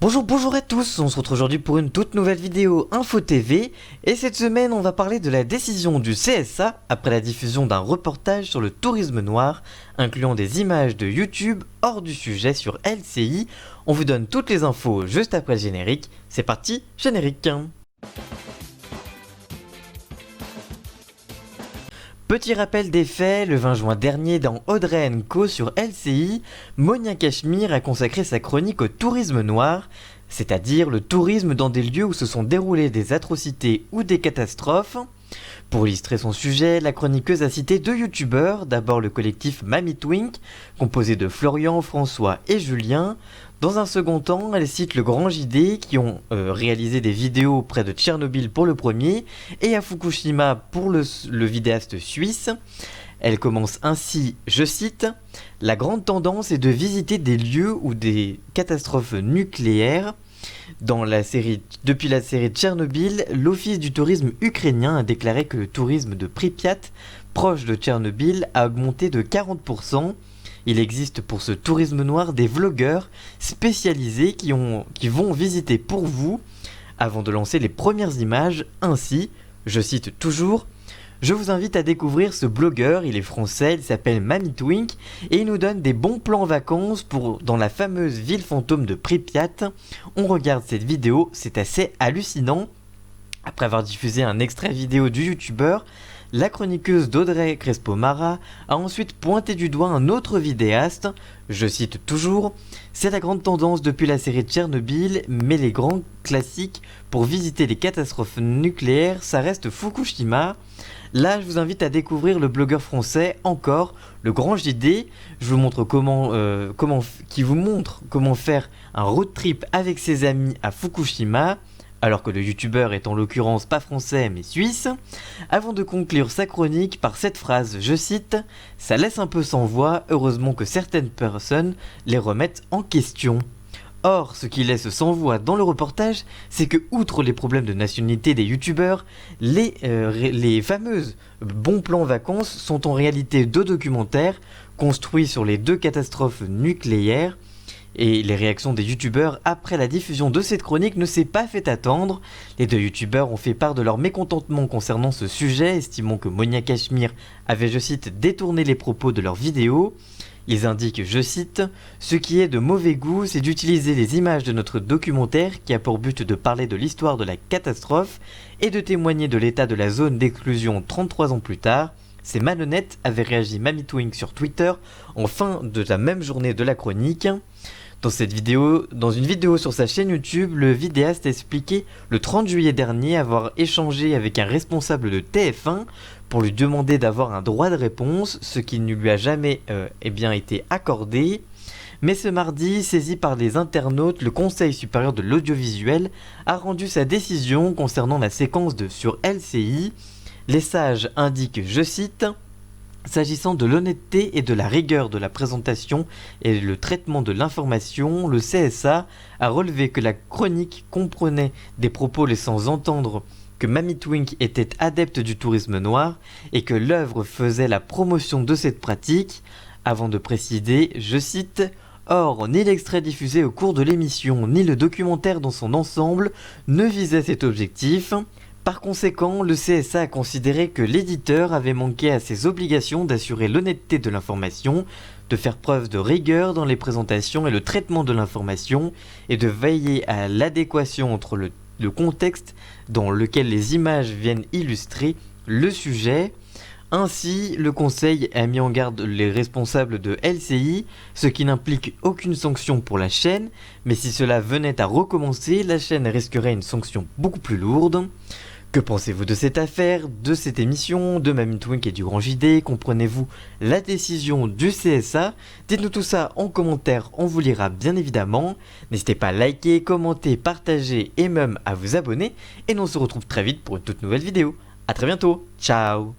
Bonjour à tous, on se retrouve aujourd'hui pour une toute nouvelle vidéo Info TV et cette semaine on va parler de la décision du CSA après la diffusion d'un reportage sur le tourisme noir incluant des images de YouTube hors du sujet sur LCI. On vous donne toutes les infos juste après le générique, c'est parti, générique. Petit rappel des faits, le 20 juin dernier dans Audrey & Co sur LCI, Monia Cachemire a consacré sa chronique au tourisme noir, c'est-à-dire le tourisme dans des lieux où se sont déroulées des atrocités ou des catastrophes. Pour illustrer son sujet, la chroniqueuse a cité deux youtubeurs, d'abord le collectif Mamie Twink, composé de Florian, François et Julien. Dans un second temps, elle cite le Grand JD qui ont réalisé des vidéos près de Tchernobyl pour le premier et à Fukushima pour le vidéaste suisse. Elle commence ainsi, je cite, « La grande tendance est de visiter des lieux ou des catastrophes nucléaires. Depuis la série Tchernobyl, l'Office du tourisme ukrainien a déclaré que le tourisme de Pripyat, proche de Tchernobyl, a augmenté de 40%. Il existe pour ce tourisme noir des vlogueurs spécialisés qui vont visiter pour vous avant de lancer les premières images. Ainsi, je cite toujours, « Je vous invite à découvrir ce blogueur, il est français, il s'appelle Mamie Twink et il nous donne des bons plans vacances dans la fameuse ville fantôme de Pripyat. On regarde cette vidéo, c'est assez hallucinant. » Après avoir diffusé un extrait vidéo du youtubeur, la chroniqueuse d'Audrey Crespo-Mara a ensuite pointé du doigt un autre vidéaste, je cite toujours, « C'est la grande tendance depuis la série Tchernobyl, mais les grands classiques pour visiter les catastrophes nucléaires, ça reste Fukushima. Là, je vous invite à découvrir le blogueur français, encore, le Grand JD, je vous montre qui vous montre comment faire un road trip avec ses amis à Fukushima. » alors que le youtubeur est en l'occurrence pas français mais suisse, avant de conclure sa chronique par cette phrase, je cite, « Ça laisse un peu sans voix, heureusement que certaines personnes les remettent en question. » Or, ce qui laisse sans voix dans le reportage, c'est que, outre les problèmes de nationalité des youtubeurs, les fameuses bons plans vacances sont en réalité deux documentaires construits sur les deux catastrophes nucléaires. Et les réactions des youtubeurs après la diffusion de cette chronique ne s'est pas fait attendre. Les deux youtubeurs ont fait part de leur mécontentement concernant ce sujet, estimant que Monia Cachemire avait, je cite, détourné les propos de leur vidéo. Ils indiquent, je cite, « Ce qui est de mauvais goût, c'est d'utiliser les images de notre documentaire qui a pour but de parler de l'histoire de la catastrophe et de témoigner de l'état de la zone d'exclusion 33 ans plus tard. C'est malhonnête », avait réagi Mamie Twink sur Twitter en fin de la même journée de la chronique. Dans une vidéo sur sa chaîne YouTube, le vidéaste a expliqué le 30 juillet dernier avoir échangé avec un responsable de TF1 pour lui demander d'avoir un droit de réponse, ce qui ne lui a jamais été accordé. Mais ce mardi, saisi par les internautes, le Conseil supérieur de l'audiovisuel a rendu sa décision concernant la séquence sur LCI. Les sages indiquent, je cite, « S'agissant de l'honnêteté et de la rigueur de la présentation et le traitement de l'information, le CSA a relevé que la chronique comprenait des propos laissant entendre que Mamie Twink était adepte du tourisme noir et que l'œuvre faisait la promotion de cette pratique, avant de préciser, je cite, « Or, ni l'extrait diffusé au cours de l'émission, ni le documentaire dans son ensemble ne visaient cet objectif. » Par conséquent, le CSA a considéré que l'éditeur avait manqué à ses obligations d'assurer l'honnêteté de l'information, de faire preuve de rigueur dans les présentations et le traitement de l'information, et de veiller à l'adéquation entre le contexte dans lequel les images viennent illustrer le sujet. Ainsi, le Conseil a mis en garde les responsables de LCI, ce qui n'implique aucune sanction pour la chaîne, mais si cela venait à recommencer, la chaîne risquerait une sanction beaucoup plus lourde. Que pensez-vous de cette affaire, de cette émission, de Mamie Twink et du Grand JD? Comprenez-vous la décision du CSA? Dites-nous tout ça en commentaire, on vous lira bien évidemment. N'hésitez pas à liker, commenter, partager et même à vous abonner. Et nous on se retrouve très vite pour une toute nouvelle vidéo. A très bientôt, ciao!